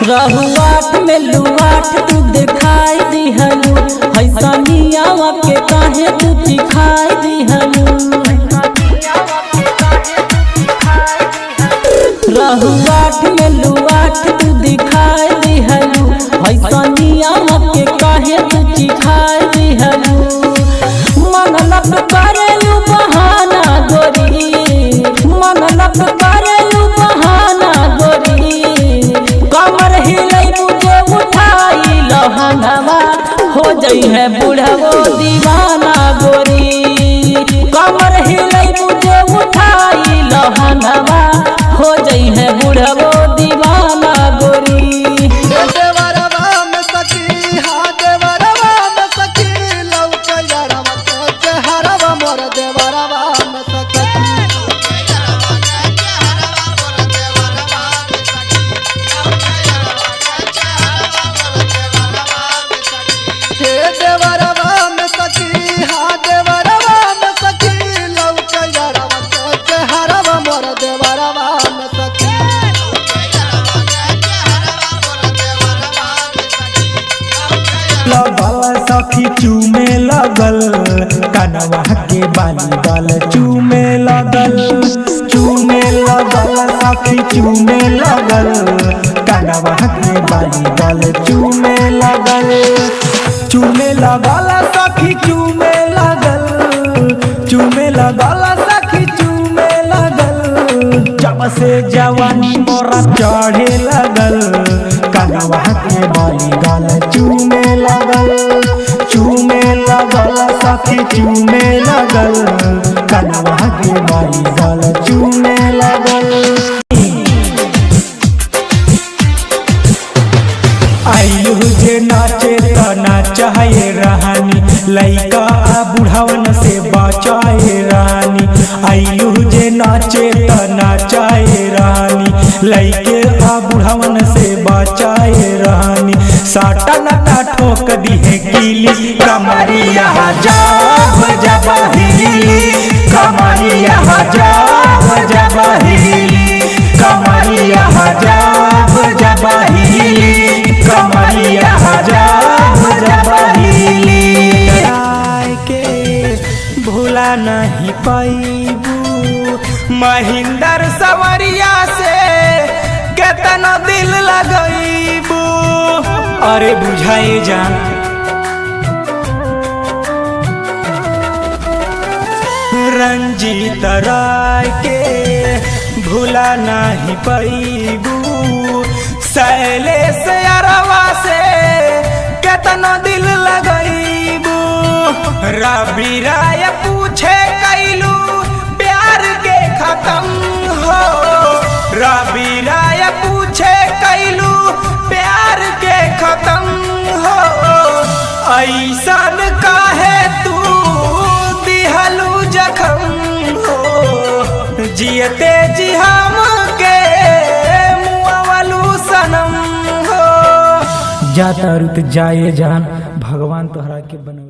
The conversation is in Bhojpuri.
रहुआट में लुआट तू दिखाई दिहलू, हैसनियावा के काहे तू दिखाई दिहलू। रहुआट में लुआट तू दिखाई दिहलू, हैसनियावा के काहे तू दिखाई दिहलू। मनलक करेलू बहाना गोरी, मनलक करेलू बहाना गोरी। कमर हिलै मुझे उठाई लहंगवा, हो जई है बुढ़वो दीवाना गोरी। कमर हिलै मुझे उठाई लहंगवा, हो जई है बुढ़वो दीवाना गोरी। सखी चूमे लगल कनवा के बाली गल चूमे लगल, चूमे लगल सखी चूमे लगल कनवा के बाली गल चूमे लगल, चूमे लगल सखी चूमे लगल, चूमे लगल सखी चूमे लगल। जब से जवानी मोरा चढ़े लगल कनवा के बाली गल चूमे लगल, चूमे लगल सखी चूमे लगल कनवा के बाली गल चूमे लगल। आयु जे नाचे त नाचाए रानी, लइका बुढ़ावन से बचाए रानी। आयु जे नाचे त नाचाए रानी, लइके बुढ़ावन से बचाए रानी। साटा नाटा ठोक दी है कीली, कमरिया जाब जबहिली, कमरिया जाब जबहिली, कमरिया जाब जबहिली, कमरिया जाब जबहिली। के भूला नहीं पाईबू महिंदर सवरिया से केतना दिल लगईबू। अरे बुझाए जान रंजीत राय के भूला नहीं पाईबू, शैलेश अरवा से केतना दिल लगईबू। रवि राय पूछे कैलू प्यार के खत्म हो, रवि राय पूछे कैलू प्यार के खत्म हो। ऐसन काहे तू दिहलू जखम हो, जियते जी हम के मुआवलू सनम हो। जाता रुत जाए जान, भगवान तोहरा के बनवे।